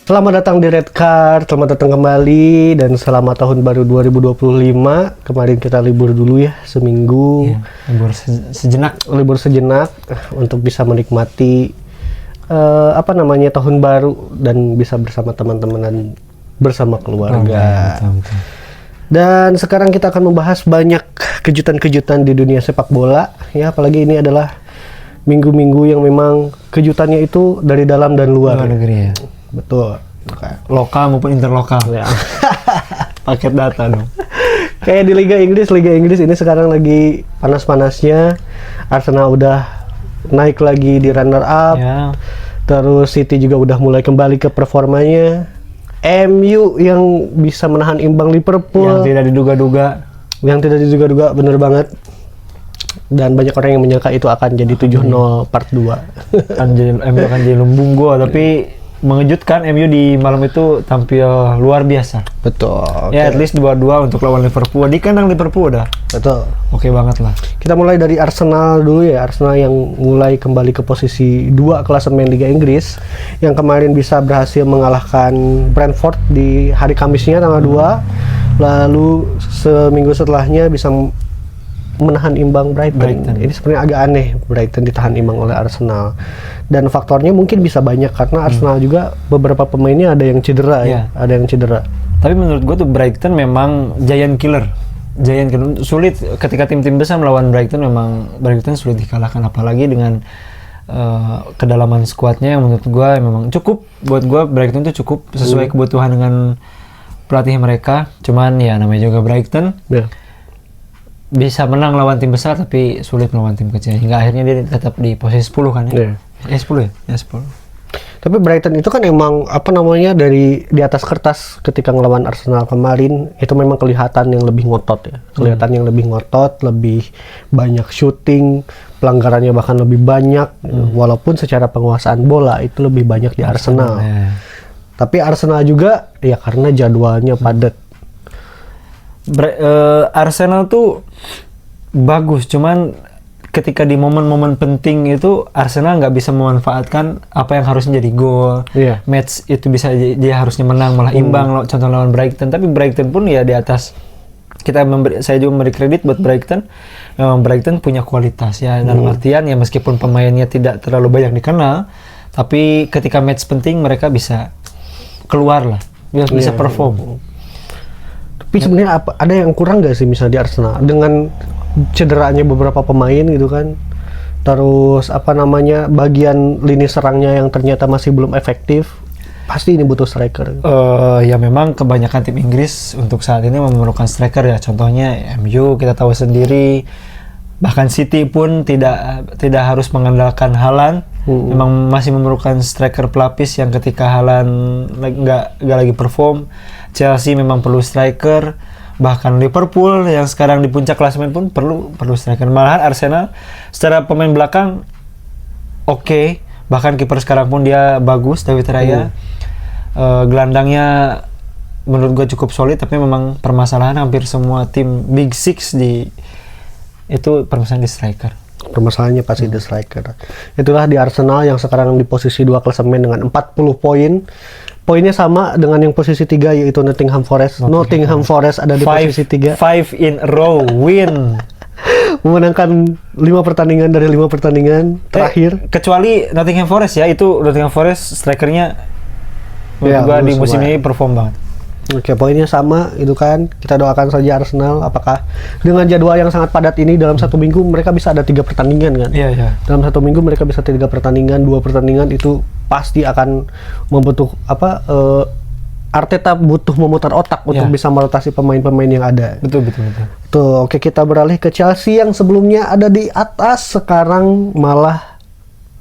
Selamat datang di Red Card, selamat datang kembali dan selamat tahun baru 2025. Kemarin kita libur dulu ya, seminggu. Ya, libur sejenak untuk bisa menikmati tahun baru dan bisa bersama teman-teman dan bersama keluarga. Betul. Dan sekarang kita akan membahas banyak kejutan-kejutan di dunia sepak bola ya, apalagi ini adalah minggu-minggu yang memang kejutannya itu dari dalam dan luar negeri ya. Betul. Lokal maupun interlokal. Ya. Paket data dong. Kayak di Liga Inggris ini sekarang lagi panas-panasnya. Arsenal udah naik lagi di runner up. Ya. Terus City juga udah mulai kembali ke performanya. MU yang bisa menahan imbang Liverpool. Yang tidak diduga-duga, bener banget. Dan banyak orang yang menyangka itu akan jadi 7-0 part 2. MU akan jadi lumbung gua, tapi mengejutkan MU di malam itu tampil luar biasa. Betul. Ya, at least 2-2 untuk lawan Liverpool. Di kandang Liverpool udah. Betul. Oke banget lah. Kita mulai dari Arsenal dulu ya. Arsenal yang mulai kembali ke posisi 2 klasemen Liga Inggris, yang kemarin bisa berhasil mengalahkan Brentford di hari Kamisnya tanggal 2. Lalu seminggu setelahnya bisa menahan imbang Brighton. Ini sebenarnya agak aneh Brighton ditahan imbang oleh Arsenal. Dan faktornya mungkin bisa banyak karena Arsenal juga beberapa pemainnya ada yang cedera ya. Ada yang cedera. Tapi menurut gue tuh Brighton memang giant killer. Sulit ketika tim-tim besar melawan Brighton, memang Brighton sulit dikalahkan, apalagi dengan kedalaman skuadnya yang menurut gue memang cukup. Buat gue Brighton tuh cukup sesuai kebutuhan dengan pelatih mereka. Cuman ya namanya juga Brighton. Bisa menang lawan tim besar tapi sulit melawan tim kecil, hingga akhirnya dia tetap di posisi 10 kan ya? 10 ya? Ya 10. Tapi Brighton itu kan emang dari di atas kertas ketika ngelawan Arsenal kemarin itu memang kelihatan yang lebih ngotot ya. Kelihatan yang lebih ngotot, lebih banyak shooting, pelanggarannya bahkan lebih banyak, walaupun secara penguasaan bola itu lebih banyak di Arsenal. Tapi Arsenal juga ya karena jadwalnya padat. Arsenal tuh bagus, cuman ketika di momen-momen penting itu Arsenal nggak bisa memanfaatkan apa yang harusnya jadi gol. Match itu bisa dia harusnya menang malah imbang, contoh lawan Brighton. Tapi Brighton pun ya di atas. Saya juga memberi kredit buat Brighton. Memang Brighton punya kualitas ya, dalam artian ya meskipun pemainnya tidak terlalu banyak dikenal, tapi ketika match penting mereka bisa keluar lah, bisa perform. Tapi sebenarnya ada yang kurang nggak sih misalnya di Arsenal dengan cederanya beberapa pemain gitu kan, terus bagian lini serangnya yang ternyata masih belum efektif, pasti ini butuh striker. Ya memang kebanyakan tim Inggris untuk saat ini memerlukan striker ya, contohnya MU kita tahu sendiri, bahkan City pun tidak harus mengandalkan Haaland. Memang masih memerlukan striker pelapis yang ketika Haaland nggak lagi perform. Chelsea memang perlu striker, bahkan Liverpool yang sekarang di puncak klasemen pun perlu striker. Malahan Arsenal secara pemain belakang oke, bahkan kiper sekarang pun dia bagus, David Raya. Gelandangnya menurut gue cukup solid, tapi memang permasalahan hampir semua tim Big Six itu permasalahan di striker. Permasalahannya pasti di striker. Itulah di Arsenal yang sekarang di posisi 2 klasemen dengan 40 poin. Poinnya sama dengan yang posisi 3 yaitu Nottingham Forest. Nottingham Forest ada di posisi 3. 5 in a row win. Memenangkan 5 pertandingan dari 5 pertandingan terakhir. Kecuali Nottingham Forest ya, itu Nottingham Forest strikernya di musim ini perform banget. Oke, poinnya sama itu kan. Kita doakan saja Arsenal, apakah dengan jadwal yang sangat padat ini dalam satu minggu mereka bisa ada 3 pertandingan kan? Iya. Dalam satu minggu mereka bisa 3 pertandingan, 2 pertandingan itu pasti akan membutuh Arteta butuh memutar otak untuk bisa merotasi pemain-pemain yang ada. Betul. Tuh, oke, kita beralih ke Chelsea yang sebelumnya ada di atas, sekarang malah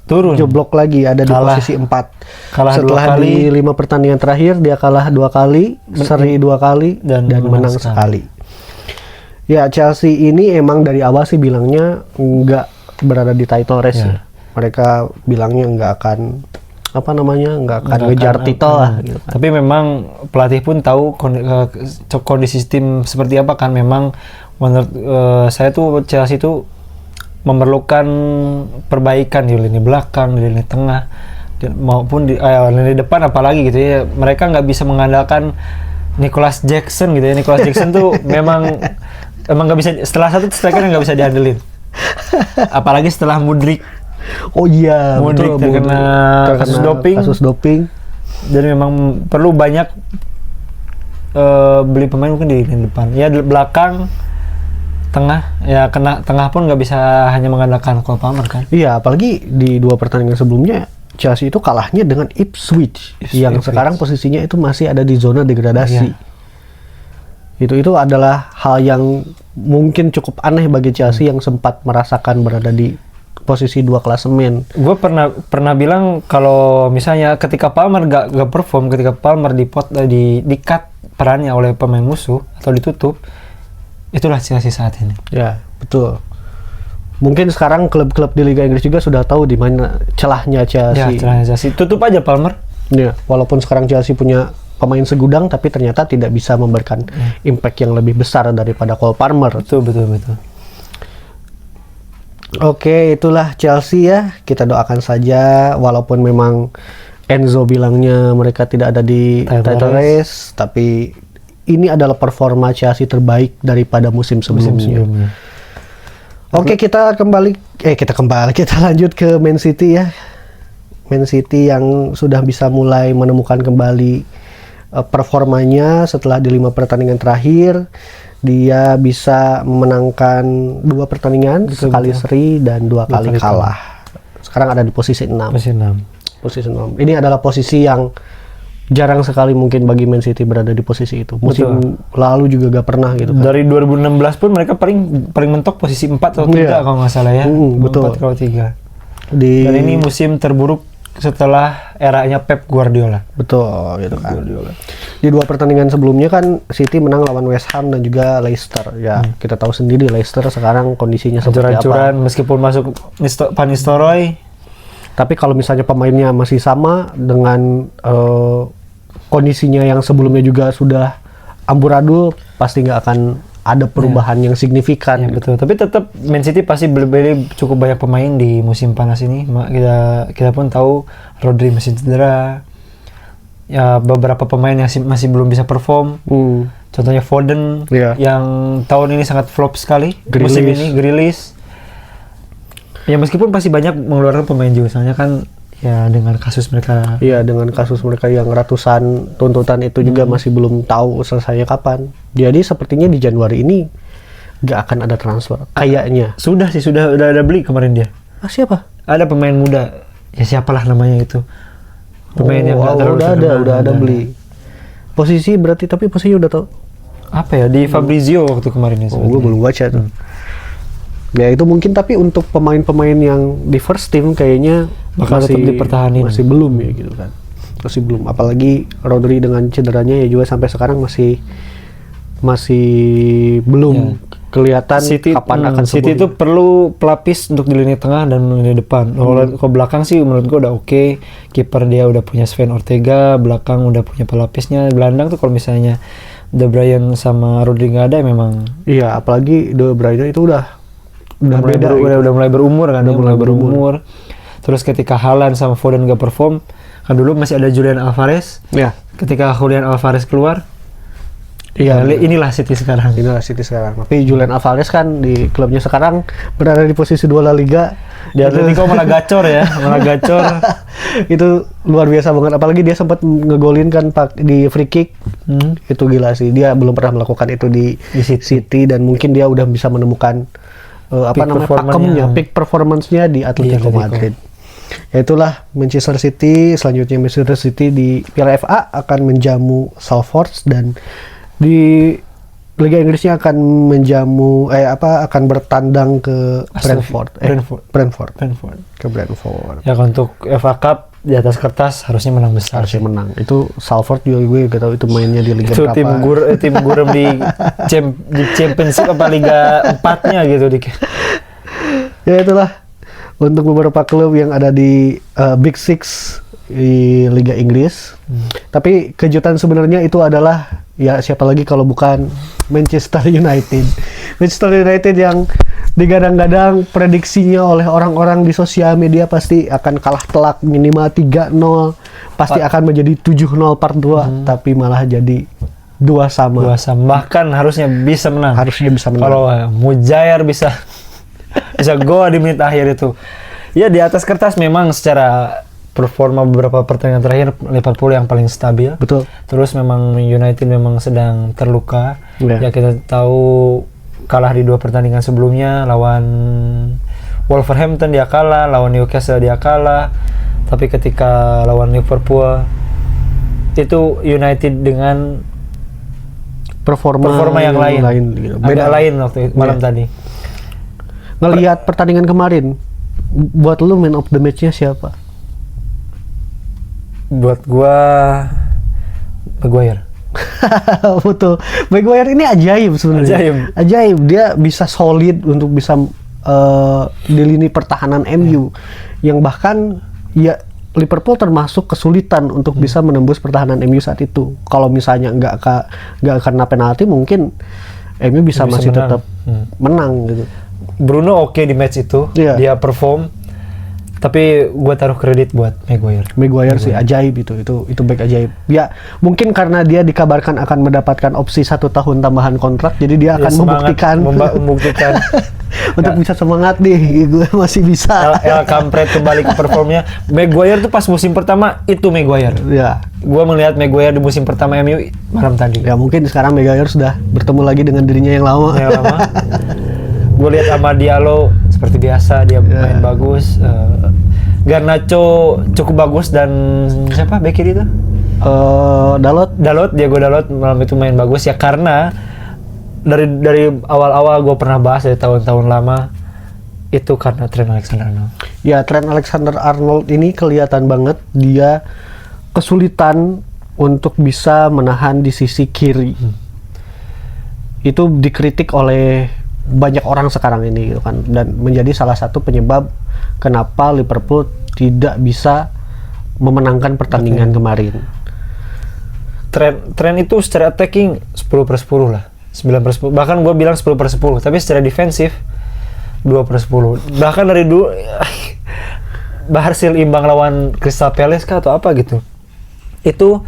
turun, jeblok lagi, ada di posisi 4. Kalah setelah 2 kali. di 5 pertandingan terakhir dia kalah 2 kali, seri 2 kali dan menang sekali. Ya, Chelsea ini emang dari awal sih bilangnya nggak berada di title race ya. Mereka bilangnya nggak akan ngejar titel lah gitu kan. Tapi memang pelatih pun tahu kondisi tim seperti apa kan. Memang menurut saya tuh Chelsea tuh memerlukan perbaikan di lini belakang, di lini tengah. maupun di lini depan apalagi gitu ya, mereka nggak bisa mengandalkan Nicholas Jackson gitu ya. Nicholas Jackson tuh emang nggak bisa, setelah satu striker yang nggak bisa diandelin, apalagi setelah Mudryk. Oh iya, Mudryk terkena kasus doping, dan memang perlu banyak beli pemain mungkin di lini depan ya, di belakang, tengah ya, tengah pun nggak bisa hanya mengandalkan Cole Palmer kan. Iya, apalagi di 2 pertandingan sebelumnya Chelsea itu kalahnya dengan Ipswich yang sekarang posisinya itu masih ada di zona degradasi. Itu adalah hal yang mungkin cukup aneh bagi Chelsea yang sempat merasakan berada di posisi 2 klasemen. Gue pernah bilang kalau misalnya ketika Palmer gak perform, ketika Palmer di-cut perannya oleh pemain musuh atau ditutup, itulah Chelsea saat ini. Ya, betul. Mungkin sekarang klub-klub di Liga Inggris juga sudah tahu di mana celahnya Chelsea. Ya, celahnya Chelsea. Tutup aja Palmer. Ya, walaupun sekarang Chelsea punya pemain segudang, tapi ternyata tidak bisa memberikan impact yang lebih besar daripada Cole Palmer. Betul. Oke, itulah Chelsea ya. Kita doakan saja, walaupun memang Enzo bilangnya mereka tidak ada di title race, tapi ini adalah performa Chelsea terbaik daripada musim sebelumnya. Oke, kita lanjut ke Man City ya. Man City yang sudah bisa mulai menemukan kembali performanya setelah di 5 pertandingan terakhir. Dia bisa memenangkan 2 pertandingan, sekali seri dan 2 kali kalah. Sekarang ada di posisi 6. Posisi 6. Ini adalah posisi yang jarang sekali mungkin bagi Man City berada di posisi itu. Musim lalu juga gak pernah gitu kan. Dari 2016 pun mereka paling mentok posisi 4 atau 3 kalau nggak salah ya. Betul. 4 atau 3. Dan ini musim terburuk setelah eranya Pep Guardiola. Betul, gitu kan. Di 2 pertandingan sebelumnya kan City menang lawan West Ham dan juga Leicester. Ya, kita tahu sendiri Leicester sekarang kondisinya seperti apa. Meskipun masuk Van Nistelrooy. Tapi kalau misalnya pemainnya masih sama dengan kondisinya yang sebelumnya juga sudah amburadul, pasti nggak akan ada perubahan yang signifikan. Ya, betul. Tapi tetap Man City pasti beli cukup banyak pemain di musim panas ini. Kita pun tahu Rodri masih cedera. Ya, beberapa pemain yang masih belum bisa perform. Contohnya Foden yang tahun ini sangat flop sekali. Musim ini Grealish. Ya, meskipun pasti banyak mengeluarkan pemain juga, soalnya kan ya dengan kasus mereka. Iya, dengan kasus mereka yang ratusan tuntutan itu juga masih belum tahu selesainya kapan. Jadi sepertinya di Januari ini nggak akan ada transfer. Kayaknya. Sudah ada beli kemarin dia. Siapa? Ada pemain muda. Ya siapalah namanya itu. Pemain yang udah ada beli. Posisi berarti, tapi posisinya udah tahu. Apa ya, di Fabrizio waktu kemarin ya. Gue belum baca tuh. Ya itu mungkin, tapi untuk pemain-pemain yang di first team kayaknya bakal tetap dipertahanin. Masih belum ya gitu kan. Masih belum, apalagi Rodri dengan cederanya ya juga sampai sekarang masih belum kelihatan kapan akan sembuh. City itu perlu pelapis untuk di lini tengah dan lini depan. Kalau belakang sih menurut gue udah oke. Kiper dia udah punya Sven Ortega, belakang udah punya pelapisnya. Gelandang tuh kalau misalnya De Bruyne sama Rodri nggak ada memang. Iya, apalagi De Bruyne itu udah mulai berumur kan, udah mulai berumur. Terus ketika Haaland sama Foden gak perform, kan dulu masih ada Julian Alvarez. Ya. Ketika Julian Alvarez keluar, inilah City sekarang. Tapi Julian Alvarez kan di klubnya sekarang berada di posisi 2 La Liga. Di Atletico malah gacor ya, Itu luar biasa banget. Apalagi dia sempat ngegolin kan di free kick. Itu gila sih. Dia belum pernah melakukan itu di City, dan mungkin dia udah bisa menemukan peak performance-nya di Atletico Madrid. Ya itulah Manchester City. Selanjutnya Manchester City di Piala FA akan menjamu Salford, dan di Liga Inggrisnya akan akan bertandang ke Brentford. Ke Brentford. Ya, untuk FA Cup di atas kertas harusnya menang besar. Itu Salford juga gue gak tahu itu mainnya di Liga berapa. Itu tim gurem di Championship apa Liga 4-nya gitu Ya itulah untuk beberapa klub yang ada di Big Six di Liga Inggris. Tapi kejutan sebenarnya itu adalah ya siapa lagi kalau bukan Manchester United. Manchester United yang digadang-gadang prediksinya oleh orang-orang di sosial media pasti akan kalah telak minimal 3-0, pasti akan menjadi 7-0 part 2, tapi malah jadi 2-2. Bahkan harusnya bisa menang. Harusnya bisa menang. Kalau Mujair bisa gol di menit akhir itu. Ya di atas kertas memang secara performa beberapa pertandingan terakhir Liverpool yang paling stabil. Betul. Terus memang United memang sedang terluka. Ya. Ya kita tahu kalah di 2 pertandingan sebelumnya, lawan Wolverhampton dia kalah, lawan Newcastle dia kalah. Tapi ketika lawan Liverpool itu United dengan performa yang lain gitu. Beda lain waktu malam tadi. Ngelihat pertandingan kemarin, buat lu man of the match-nya siapa? Buat gua Maguire. Betul. Maguire ini ajaib sebenarnya. Ajaib. Dia bisa solid untuk bisa di lini pertahanan MU yang bahkan ya Liverpool termasuk kesulitan untuk bisa menembus pertahanan MU saat itu. Kalau misalnya nggak karena penalti mungkin MU bisa masih menang. tetap menang gitu. Bruno oke di match itu, dia perform. Tapi gue taruh kredit buat Maguire sih ajaib itu back ajaib. Ya mungkin karena dia dikabarkan akan mendapatkan opsi 1 tahun tambahan kontrak, jadi dia akan membuktikan untuk bisa semangat nih, gue masih bisa. El Kampret kembali ke performnya. Maguire tuh pas musim pertama itu Maguire. Ya. Gue melihat Maguire di musim pertama MU malam tadi. Ya mungkin sekarang Maguire sudah bertemu lagi dengan dirinya yang lama. Gue lihat Amad Diallo seperti biasa dia main bagus. Garnacho cukup bagus dan siapa bek kiri itu? Diego Dalot malam itu main bagus ya, karena dari awal-awal gue pernah bahas dari tahun-tahun lama itu karena Trent Alexander-Arnold. Ya Trent Alexander-Arnold ini kelihatan banget dia kesulitan untuk bisa menahan di sisi kiri. Itu dikritik oleh banyak orang sekarang ini gitu kan, dan menjadi salah satu penyebab kenapa Liverpool tidak bisa memenangkan pertandingan kemarin. Trent itu secara attacking 10/10 lah, 9/10, bahkan gue bilang 10/10, tapi secara defensif 2/10. Bahkan dari dulu hasil imbang lawan Crystal Palace kah atau apa gitu, itu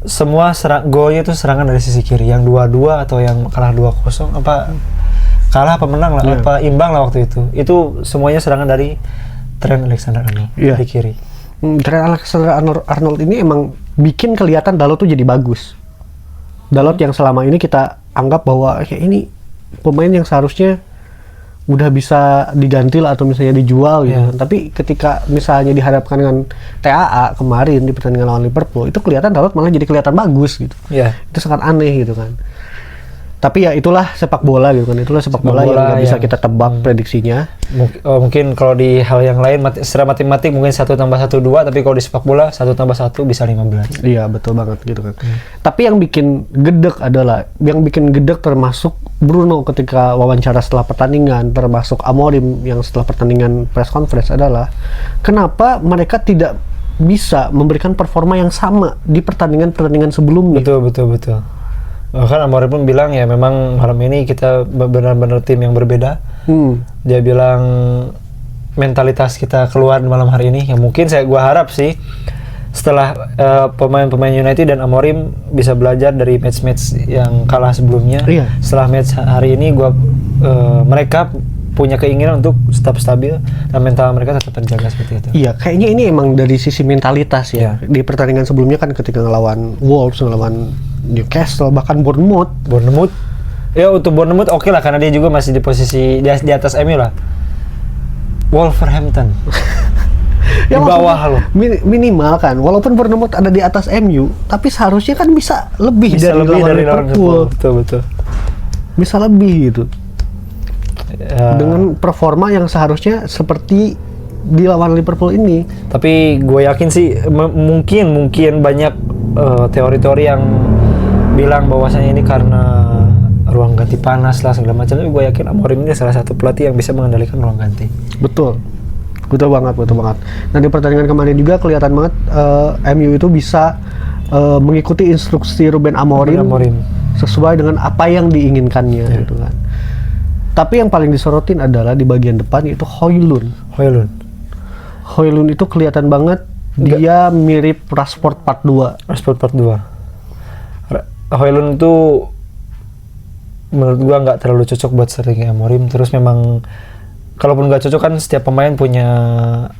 semua golnya itu serangan dari sisi kiri, yang 2-2 atau yang kalah 2-0 kalah apa menang lah, apa imbang lah waktu itu semuanya serangan dari Trent Alexander-Arnold di kiri. Trent Alexander-Arnold ini emang bikin kelihatan Dalot tuh jadi bagus. Dalot yang selama ini kita anggap bahwa ya ini pemain yang seharusnya udah bisa diganti lah atau misalnya dijual gitu. Tapi ketika misalnya dihadapkan dengan TAA kemarin di pertandingan lawan Liverpool, itu kelihatan Dalot malah jadi kelihatan bagus gitu. Itu sangat aneh gitu kan. Tapi ya itulah sepak bola gitu kan, itulah sepak bola yang nggak bisa kita tebak prediksinya. Mungkin kalau di hal yang lain secara matematik mungkin 1+1=2, tapi kalau di sepak bola 1+1 bisa 15. Iya betul banget gitu kan. Tapi yang bikin gedek termasuk Bruno ketika wawancara setelah pertandingan, termasuk Amorim yang setelah pertandingan press conference adalah kenapa mereka tidak bisa memberikan performa yang sama di pertandingan sebelumnya. Betul. Bahkan Amorim pun bilang ya memang malam ini kita benar-benar tim yang berbeda. Dia bilang mentalitas kita keluar malam hari ini. Yang mungkin gua harap sih setelah pemain-pemain United dan Amorim bisa belajar dari match-match yang kalah sebelumnya. Setelah match hari ini mereka punya keinginan untuk tetap stabil dan mental mereka tetap terjaga seperti itu. Iya, kayaknya ini emang dari sisi mentalitas ya. Di pertandingan sebelumnya kan ketika ngelawan Wolves, ngelawan Newcastle, bahkan Bournemouth. Ya untuk Bournemouth oke lah, karena dia juga masih di posisi di atas MU lah. Wolverhampton ya, di bawah loh. Minimal kan, walaupun Bournemouth ada di atas MU, tapi seharusnya kan bisa lebih dari Liverpool. Betul. Bisa lebih gitu. Dengan performa yang seharusnya seperti di lawan Liverpool ini. Tapi gue yakin sih mungkin banyak teori-teori yang bilang bahwasanya ini karena ruang ganti panas lah segala macam. Tapi gue yakin Amorim ini salah satu pelatih yang bisa mengendalikan ruang ganti. Betul banget. Nah di pertandingan kemarin juga kelihatan banget MU itu bisa mengikuti instruksi Ruben Amorim sesuai dengan apa yang diinginkannya gitu kan. Tapi yang paling disorotin adalah di bagian depan yaitu Højlund. Højlund itu kelihatan banget dia mirip Rashford part 2. Højlund itu menurut gua nggak terlalu cocok buat strategi Amorim. Terus memang kalaupun nggak cocok kan setiap pemain punya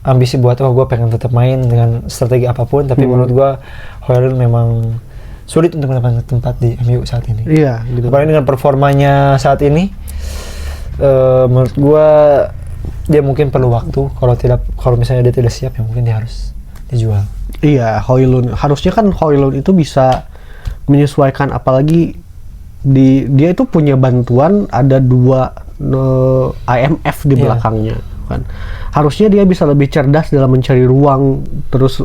ambisi buat gua pengen tetap main dengan strategi apapun. Tapi menurut gua Højlund memang sulit untuk mendapatkan tempat di MU saat ini. Iya, gitu. Apalagi dengan performanya saat ini, menurut gua dia mungkin perlu waktu. Kalau misalnya dia tidak siap, ya mungkin dia harus dijual. Iya, Højlund harusnya kan Højlund itu bisa menyesuaikan, apalagi dia itu punya bantuan ada 2 IMF di belakangnya kan. Harusnya dia bisa lebih cerdas dalam mencari ruang, terus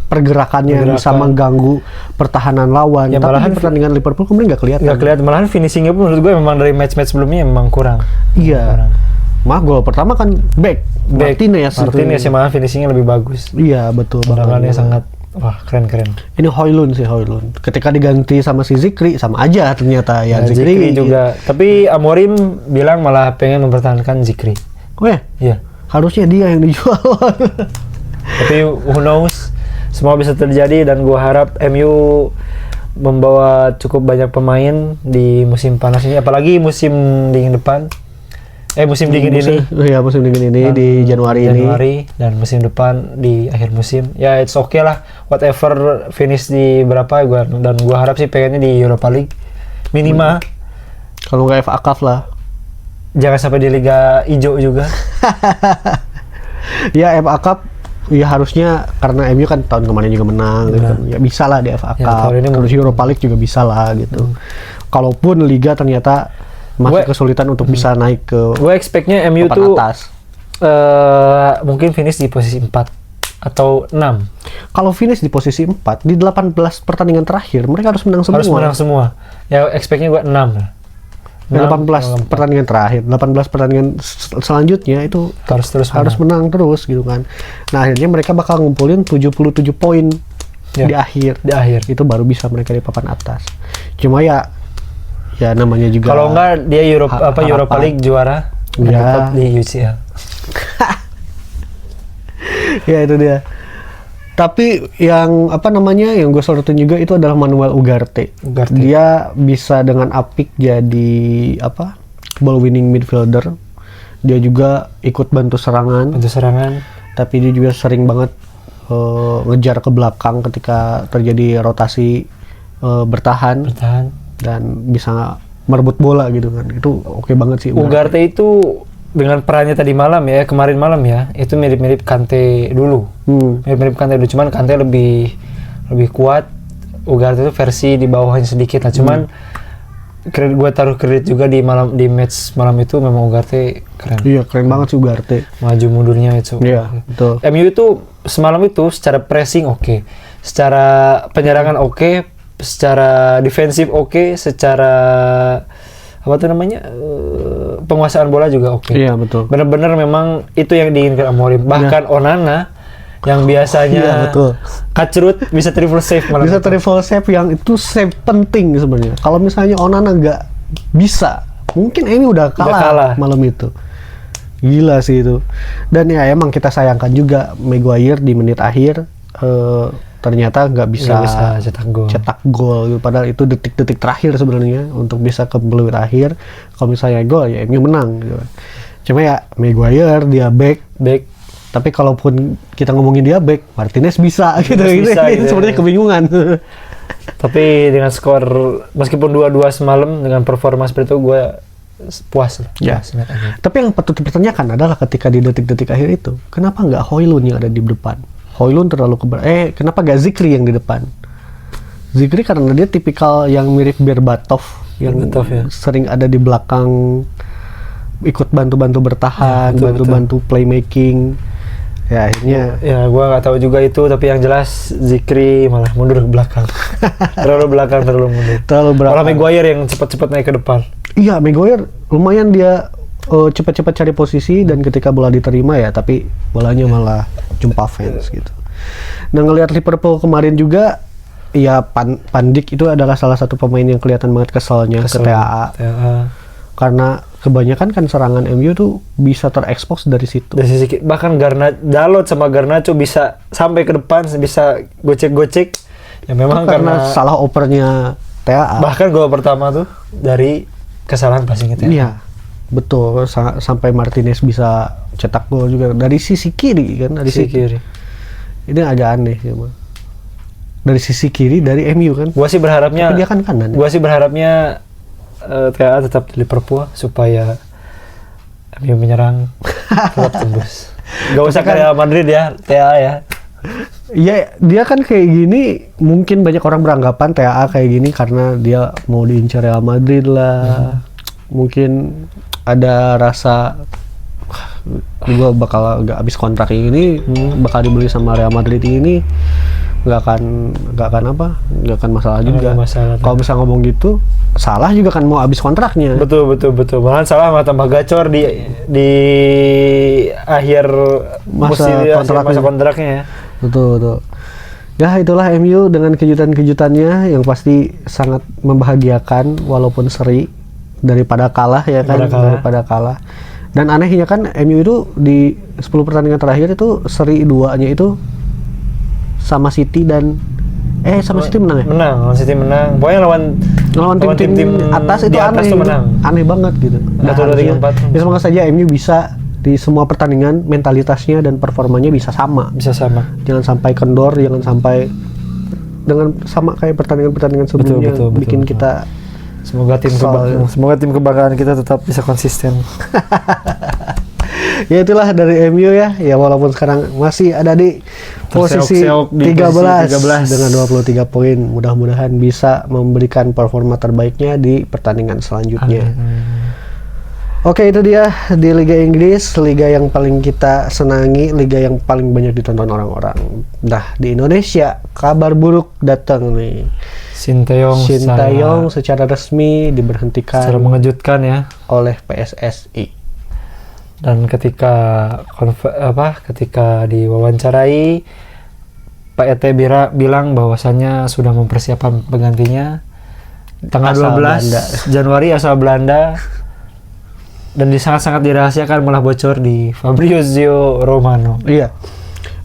pergerakannya bisa mengganggu pertahanan lawan. Ya, tapi di pertandingan Liverpool kemudian nggak kelihatan. Malahan finishingnya pun menurut gue memang dari match-match sebelumnya memang kurang. Iya. Gol pertama kan Martinez ya, malah finishingnya lebih bagus. Iya, betul. Tendangannya sangat keren. Ini Højlund. Ketika diganti sama si Zikri sama aja ternyata ya, Zikri juga. Tapi Amorim bilang malah pengen mempertahankan Zikri. Iya. Harusnya dia yang dijual. Tapi who knows, semua bisa terjadi dan gua harap MU membawa cukup banyak pemain di musim panas ini, apalagi musim dingin depan. Musim dingin ini. Iya, musim dingin ini di Januari dan musim depan di akhir musim. Ya it's okay lah, whatever finish di berapa gua harap sih pengennya di Europa League minimal. Kalau nggak FA Cup lah. Jangan sampai di Liga Ijo juga. Ya FA Cup ya harusnya, karena MU kan tahun kemarin juga menang gitu kan. Ya bisa lah di FA Cup. Terus Europa League juga bisa lah gitu. Kalaupun Liga ternyata masih kesulitan untuk bisa naik ke gue expect-nya MU tuh atas. Mungkin finish di posisi 4 atau 6. Kalau finish di posisi 4 di 18 pertandingan terakhir mereka harus menang semua. Ya expect-nya gue 6 lah. 18 pertandingan terakhir, 18 pertandingan selanjutnya itu harus menang terus gitu kan. Nah, akhirnya mereka bakal ngumpulin 77 poin di akhir. Itu baru bisa mereka di papan atas. Cuma ya namanya juga, kalau enggak dia Europa League juara, dapat di UCL. Ya itu dia. Tapi yang yang gue sorotin juga itu adalah Manuel Ugarte. Dia bisa dengan apik jadi ball winning midfielder. Dia juga ikut bantu serangan. Tapi dia juga sering banget ngejar ke belakang ketika terjadi rotasi bertahan. Dan bisa merebut bola gitu kan. Itu oke banget sih Ugarte itu dengan perannya kemarin malam itu mirip-mirip Kante dulu. Cuman Kante lebih kuat. Ugarte itu versi di bawahnya sedikit lah. Cuman gue taruh kredit juga di match malam itu, memang Ugarte keren. Iya, keren banget sih Ugarte. Maju mundurnya itu. Iya, betul. MU itu semalam itu secara pressing oke. Secara penyerangan oke, secara defensif oke, secara penguasaan bola juga oke. Iya, betul. Benar-benar memang itu yang diinginkan Amorim. Bahkan Onana yang biasanya kacrut bisa triple save malam. Bisa triple save, yang itu save penting sebenarnya. Kalau misalnya Onana nggak bisa, mungkin ini udah kalah malam itu. Gila sih itu. Dan ya emang kita sayangkan juga Maguire di menit akhir ternyata nggak bisa cetak gol gitu. Padahal itu detik-detik terakhir sebenarnya untuk bisa ke peluit akhir. Kalau misalnya gol ya MU menang gitu. Cuma ya Maguire dia back. Tapi kalaupun kita ngomongin dia back, Martinez bisa gitu. Sebenarnya kebingungan. Tapi dengan skor meskipun 2-2 semalam, dengan performa seperti itu gue puas. Tapi yang patut dipertanyakan adalah ketika di detik-detik akhir itu, kenapa nggak Højlund yang ada di depan? Højlund terlalu kenapa gak Zikri yang di depan? Zikri karena dia tipikal yang mirip Berbatov yang sering ada di belakang, ikut bantu-bantu bertahan, bantu-bantu playmaking. Ya akhirnya gue nggak tahu juga itu, tapi yang jelas Zikri malah mundur ke belakang. terlalu mundur. Malah Maguire yang cepat-cepat naik ke depan. Iya, Maguire lumayan dia cepat-cepat cari posisi, dan ketika bola diterima tapi bolanya malah jumpa fans gitu. Nah, ngelihat Liverpool kemarin juga, Pandik itu adalah salah satu pemain yang kelihatan banget keselnya ke TAA. Karena kebanyakan kan serangan MU tuh bisa terekspos dari situ. Dari sisi bahkan Dalot sama Garnacho bisa sampai ke depan, bisa gocek-gocek. Ya memang karena salah opernya TAA. Bahkan gol pertama tuh dari kesalahan passing TAA. Iya. Betul, sampai Martinez bisa cetak gol juga dari sisi kiri kan, dari sisi kiri. Ini agak aneh ya, Bang. Dari sisi kiri dari MU kan. Gua sih berharapnya tapi dia kan kanan. Gua sih berharapnya TAA tetap di Liverpool supaya MU menyerang tetap tembus. Gak usah kayak Real Madrid ya, TAA ya. Iya, dia kan kayak gini, mungkin banyak orang beranggapan TAA kayak gini karena dia mau diincar Real Madrid lah. Mungkin ada rasa gue bakal gak habis kontrak ini, bakal dibeli sama Real Madrid ini, nggak akan masalah juga. Kalau bisa ngomong gitu, salah juga kan mau habis kontraknya. Betul. Malahan salah malah tambah gacor di akhir masa kontraknya ya. Betul. Ya itulah MU dengan kejutan-kejutannya yang pasti sangat membahagiakan walaupun seri daripada kalah ya kan, daripada kalah. Dan anehnya kan MU itu di 10 pertandingan terakhir itu seri 2-nya itu sama City dan City menang ya? Lawan City menang. Pokoknya lawan tim atas itu aneh banget gitu. Nah, harusnya, ya semoga saja MU bisa di semua pertandingan mentalitasnya dan performanya bisa sama. Jangan sampai kendor, jangan sampai dengan sama kayak pertandingan sebelumnya bikin kita. Semoga tim kebanggaan kita tetap bisa konsisten. Ya itulah dari MU ya walaupun sekarang masih ada di posisi 13 dengan 23 poin, mudah-mudahan bisa memberikan performa terbaiknya di pertandingan selanjutnya. Oke, itu dia di Liga Inggris, liga yang paling kita senangi, liga yang paling banyak ditonton orang-orang. Nah, di Indonesia kabar buruk datang nih. Sintayong secara resmi diberhentikan secara mengejutkan ya oleh PSSI. Dan ketika diwawancarai, Pak ET bilang bahwasannya sudah mempersiapkan penggantinya tanggal 12 Januari asal Belanda. Dan sangat-sangat dirahasiakan, malah bocor di Fabrizio Romano. Iya,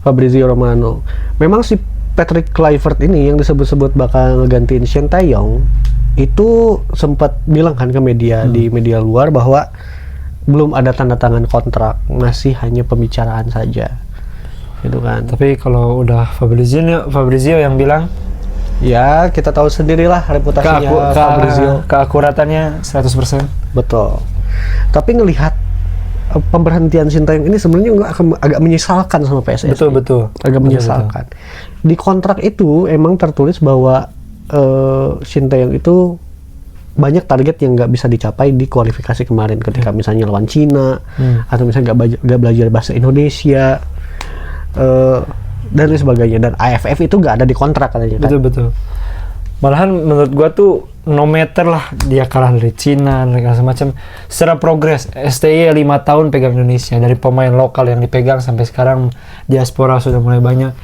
Fabrizio Romano. Memang si Patrick Kluivert ini yang disebut-sebut bakal ngegantiin Sintayong itu sempat bilang kan ke media di media luar bahwa belum ada tanda tangan kontrak, masih hanya pembicaraan saja, gitu kan. Tapi kalau udah Fabrizio yang bilang, ya kita tahu sendirilah reputasinya Fabrizio, keakuratannya 100%. Betul. Tapi ngelihat pemberhentian Sintayong ini sebenarnya agak menyesalkan sama PSSI. Betul. Agak menyesalkan. Di kontrak itu emang tertulis bahwa Sintayong itu banyak target yang nggak bisa dicapai di kualifikasi kemarin ketika misalnya lawan Cina atau misalnya nggak belajar bahasa Indonesia dan lain sebagainya. Dan AFF itu nggak ada di kontrak katanya. Betul. Malahan menurut gua tuh no matter lah dia kalah dari Cina dan semacam, secara progres STY 5 tahun pegang Indonesia, dari pemain lokal yang dipegang sampai sekarang diaspora sudah mulai banyak.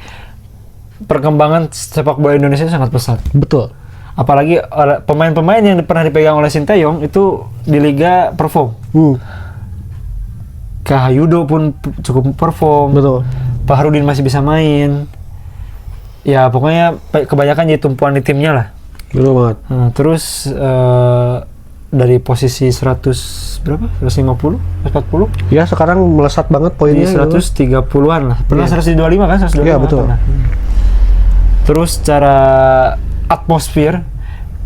Perkembangan sepak bola Indonesia sangat pesat. Betul. Apalagi pemain-pemain yang pernah dipegang oleh Sintayong itu di liga perform. Kahayudo pun cukup perform. Betul. Fahrudin masih bisa main. Ya pokoknya kebanyakan jadi tumpuan di timnya lah. Betul banget. Nah, terus dari posisi 100 berapa? 150? 140? Ya sekarang melesat banget poinnya. 130-an lah. Pernah 125 kan? 125. Iya betul. Pernah. Terus secara atmosfer